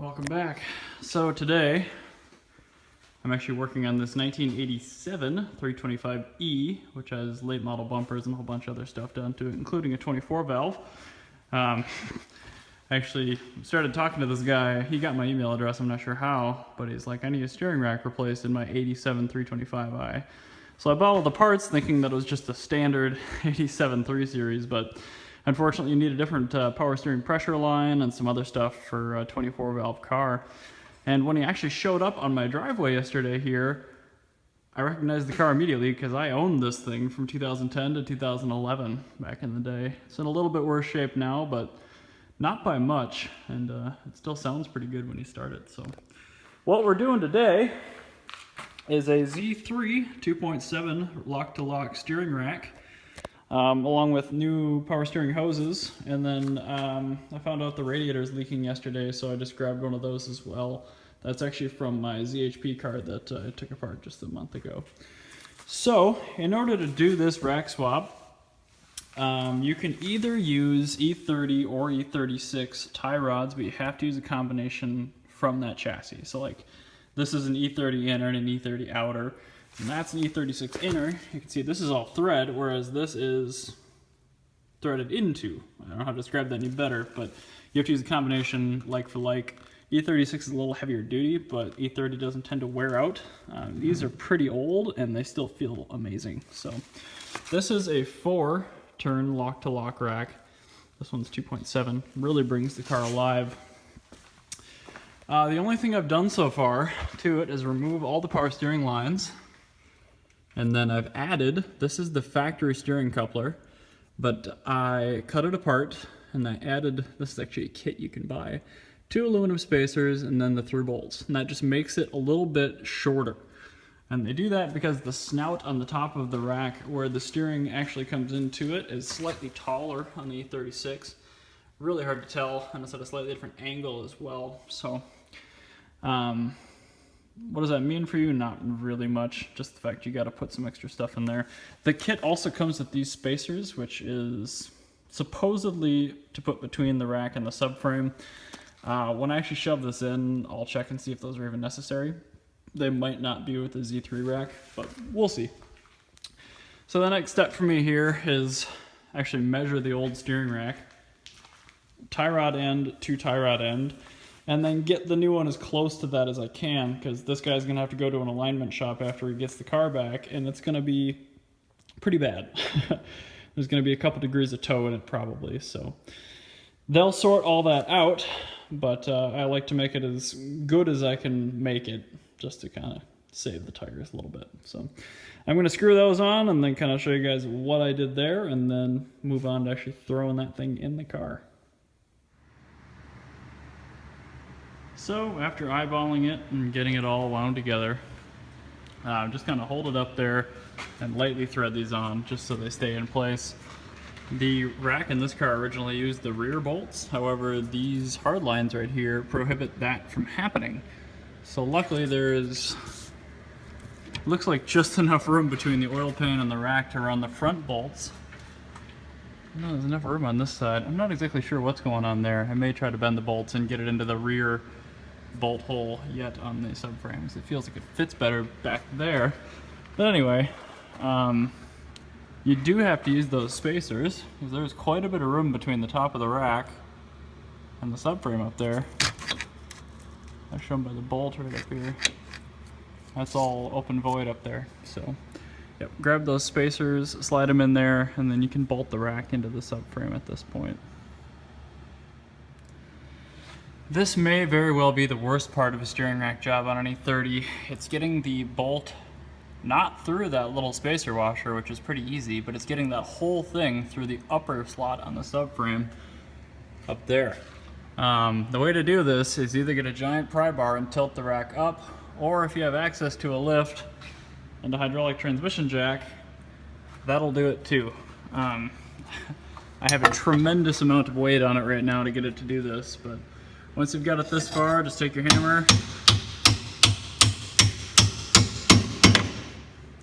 Welcome back. So today I'm actually working on this 1987 325E, which has late model bumpers and a whole bunch of other stuff done to it, including a 24 valve. I actually started talking to this guy. He got my email address, I'm not sure how, but he's like, I need a steering rack replaced in my 87 325i. So I bought all the parts thinking that it was just a standard 87 3 series, but unfortunately you need a different power steering pressure line and some other stuff for a 24 valve car. And when he actually showed up on my driveway yesterday here, I recognized the car immediately because I owned this thing from 2010 to 2011 back in the day. It's in a little bit worse shape now, but not by much, and it still sounds pretty good when you start it. So what we're doing today is a Z3 2.7 lock-to-lock steering rack, along with new power steering hoses. And then I found out the radiator is leaking yesterday, so I just grabbed one of those as well. That's actually from my ZHP car that I took apart just a month ago. So in order to do this rack swap, you can either use E30 or E36 tie rods, but you have to use a combination from that chassis. So like this is an E30 inner and an E30 outer, and that's an E36 inner. You can see this is all thread, whereas this is threaded into. I don't know how to describe that any better, but you have to use a combination like for like. E36 is a little heavier duty, but E30 doesn't tend to wear out. These are pretty old and they still feel amazing. So this is a 4-turn lock-to-lock rack. This one's 2.7, really brings the car alive. The only thing I've done so far to it is remove all the power steering lines. And then I've added, this is the factory steering coupler, but I cut it apart and I added, this is actually a kit you can buy, 2 aluminum spacers and then the through bolts. And that just makes it a little bit shorter. And they do that because the snout on the top of the rack where the steering actually comes into it is slightly taller on the E36. Really hard to tell, and it's at a slightly different angle as well. So what does that mean for you? Not really much, just the fact you got to put some extra stuff in there. The kit also comes with these spacers, which is supposedly to put between the rack and the subframe. When I actually shove this in, I'll check and see if those are even necessary. They might not be with the Z3 rack, but we'll see. So the next step for me here is actually measure the old steering rack, tie rod end to tie rod end, and then get the new one as close to that as I can, because this guy's gonna have to go to an alignment shop after he gets the car back, and it's gonna be pretty bad. There's gonna be a couple degrees of toe in it probably, so they'll sort all that out, but I like to make it as good as I can make it, just to kind of save the tires a little bit. So I'm gonna screw those on and then kind of show you guys what I did there, and then move on to actually throwing that thing in the car. So after eyeballing it and getting it all wound together, just kind of hold it up there and lightly thread these on just so they stay in place. The rack in this car originally used the rear bolts, however these hard lines right here prohibit that from happening. So luckily there's, looks like just enough room between the oil pan and the rack to run the front bolts. No, there's enough room on this side. I'm not exactly sure what's going on there. I may try to bend the bolts and get it into the rear bolt hole yet on the subframes. It feels like it fits better back there. But anyway, you do have to use those spacers because there's quite a bit of room between the top of the rack and the subframe up there. That's shown by the bolt right up here. That's all open void up there. So yep, grab those spacers, slide them in there, and then you can bolt the rack into the subframe at this point. This may very well be the worst part of a steering rack job on an E30. It's getting the bolt not through that little spacer washer, which is pretty easy, but it's getting that whole thing through the upper slot on the subframe up there. The way to do this is either get a giant pry bar and tilt the rack up, or if you have access to a lift and a hydraulic transmission jack, that'll do it too. I have a tremendous amount of weight on it right now to get it to do this, but once you've got it this far, just take your hammer.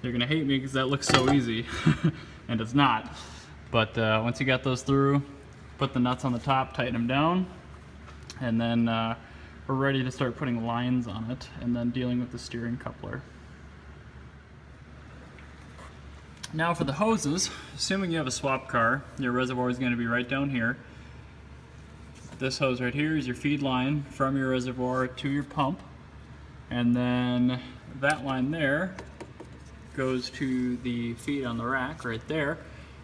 You're gonna hate me because that looks so easy, and it's not. But once you got those through, put the nuts on the top, tighten them down, and then we're ready to start putting lines on it and then dealing with the steering coupler. Now for the hoses, assuming you have a swap car, your reservoir is going to be right down here. This hose right here is your feed line from your reservoir to your pump, and then that line there goes to the feed on the rack right there,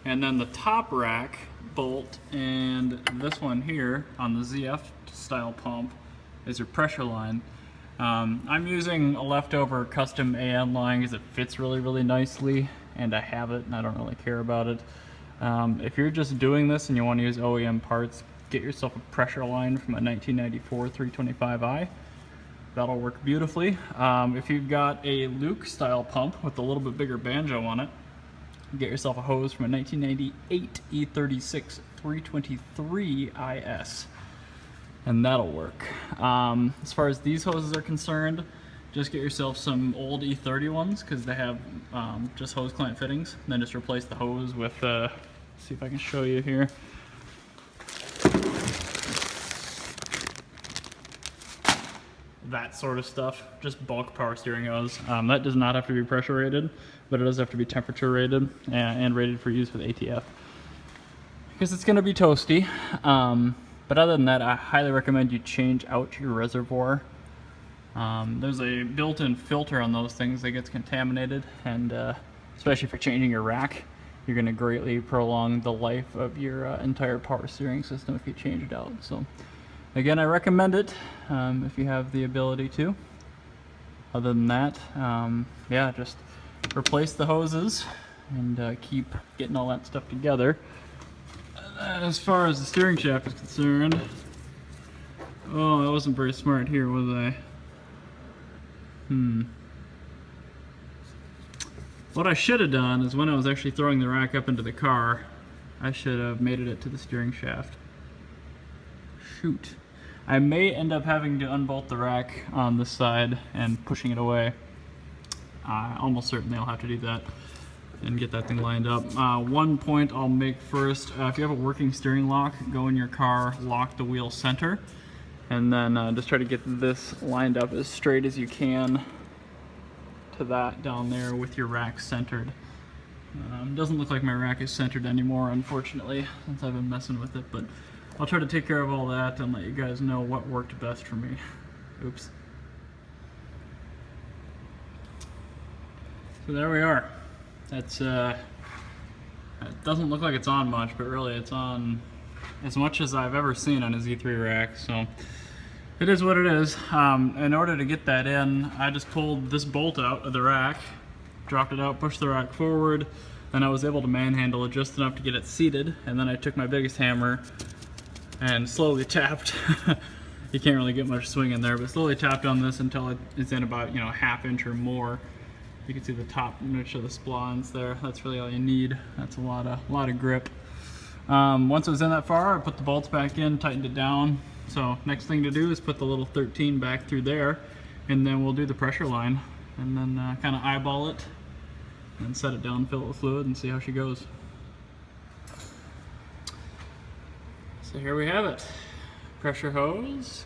and then the top rack bolt and this one here on the ZF style pump is your pressure line. I'm using a leftover custom AN line because it fits really nicely, and I have it and I don't really care about it. If you're just doing this and you want to use OEM parts, get yourself a pressure line from a 1994 325i. That'll work beautifully. If you've got a Luke style pump with a little bit bigger banjo on it, get yourself a hose from a 1998 E36 323 IS, and that'll work. As far as these hoses are concerned, just get yourself some old E30 ones because they have just hose clamp fittings. And then just replace the hose with, see if I can show you here. That sort of stuff, just bulk power steering hose. That does not have to be pressure rated, but it does have to be temperature rated and rated for use with ATF, because it's going to be toasty. But other than that, I highly recommend you change out your reservoir. There's a built-in filter on those things that gets contaminated, and especially if you're changing your rack, you're going to greatly prolong the life of your entire power steering system if you change it out. So again, I recommend it if you have the ability to. Other than that, yeah, just replace the hoses and keep getting all that stuff together. As far as the steering shaft is concerned, oh, I wasn't very smart here, was I? What I should have done is when I was actually throwing the rack up into the car, I should have mated it to the steering shaft. Shoot. I may end up having to unbolt the rack on this side and pushing it away. Almost certainly I'll have to do that and get that thing lined up. One point I'll make first, if you have a working steering lock, go in your car, lock the wheel center, and then just try to get this lined up as straight as you can to that down there with your rack centered. Doesn't look like my rack is centered anymore, unfortunately, since I've been messing with it, but I'll try to take care of all that and let you guys know what worked best for me. Oops. So there we are. That's it doesn't look like it's on much, but really it's on as much as I've ever seen on a Z3 rack, so it is what it is. In order to get that in, I just pulled this bolt out of the rack, dropped it out, pushed the rack forward, then I was able to manhandle it just enough to get it seated, and then I took my biggest hammer and slowly tapped. You can't really get much swing in there, but slowly tapped on this until it's in about, you know, ½ inch or more. You can see the top niche of the splines there. That's really all you need. That's a lot of grip. Once it was in that far, I put the bolts back in, tightened it down. So next thing to do is put the little 13 back through there, and then we'll do the pressure line, and then kind of eyeball it and set it down, fill it with fluid, and see how she goes. So here we have it. Pressure hose,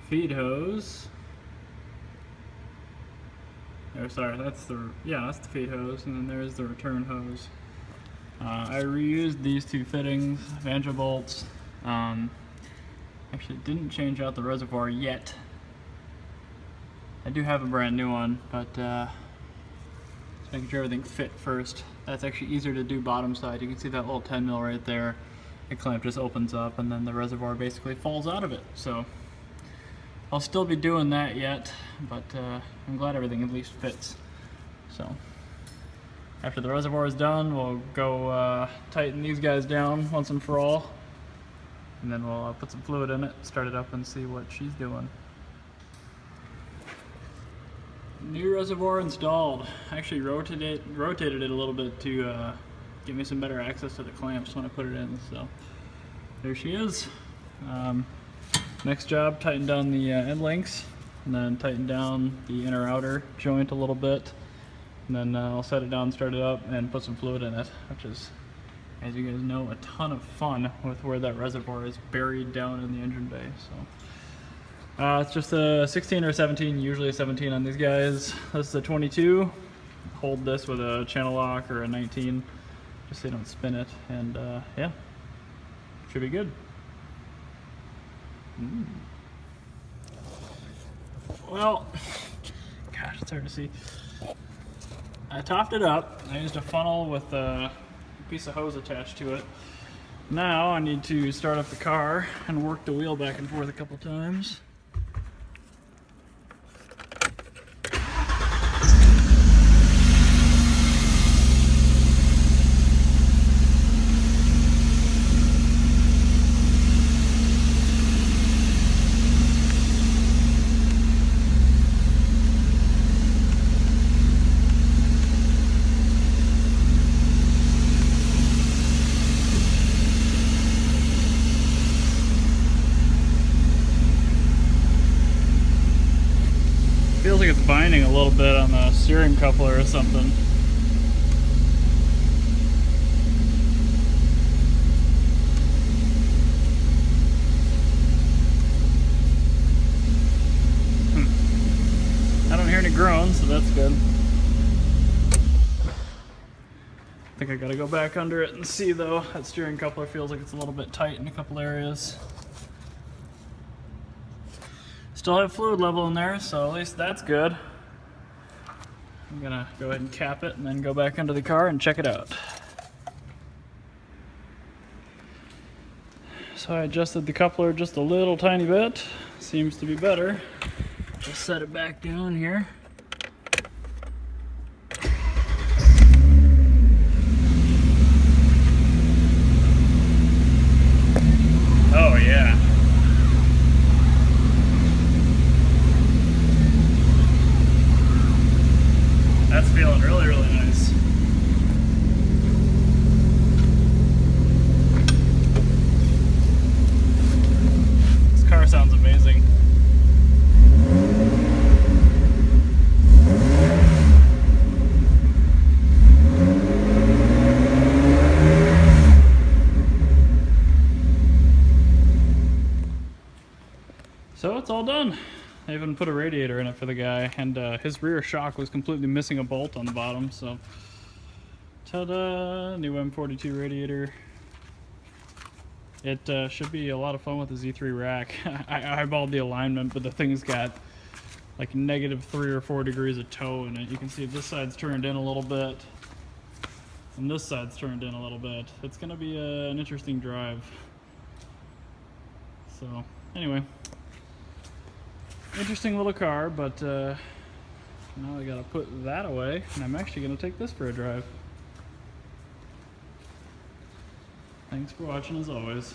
feed hose. Oh, sorry, that's the feed hose, and then there's the return hose. I reused these two fittings, banjo bolts. Actually didn't change out the reservoir yet. I do have a brand new one, but just making sure everything fit first. That's actually easier to do bottom side. You can see that little 10 mil right there. The clamp just opens up and then the reservoir basically falls out of it. So I'll still be doing that yet, but I'm glad everything at least fits. So after the reservoir is done, we'll go tighten these guys down once and for all, and then we'll put some fluid in it, start it up, and see what she's doing. New reservoir installed. Actually rotated it a little bit to give me some better access to the clamps when I put it in. So there she is. Next job, tighten down the end links, and then tighten down the inner outer joint a little bit. And then I'll set it down, start it up, and put some fluid in it, which is as you guys know, a ton of fun with where that reservoir is buried down in the engine bay. So it's just a 16 or 17, usually a 17 on these guys. This is a 22. Hold this with a channel lock or a 19, just so you don't spin it, and yeah, should be good. Well, gosh, it's hard to see. I topped it up. I used a funnel with a piece of hose attached to it. Now I need to start up the car and work the wheel back and forth a couple times. Feels like it's binding a little bit on the steering coupler or something. I don't hear any groans, so that's good. I think I gotta go back under it and see though. That steering coupler feels like it's a little bit tight in a couple areas. Still have fluid level in there, so at least that's good. I'm gonna go ahead and cap it and then go back under the car and check it out. So I adjusted the coupler just a little tiny bit. Seems to be better. Just set it back down here. Oh yeah. That's feeling really, really nice. This car sounds amazing. So it's all done. I even put a radiator in it for the guy, and his rear shock was completely missing a bolt on the bottom, so ta-da, new M42 radiator. It should be a lot of fun with the Z3 rack. I eyeballed the alignment, but the thing's got like -3 or 4 degrees of toe in it. You can see this side's turned in a little bit, and this side's turned in a little bit. It's gonna be an interesting drive. So anyway, interesting little car, but now I gotta put that away, and I'm actually gonna take this for a drive. Thanks for watching as always.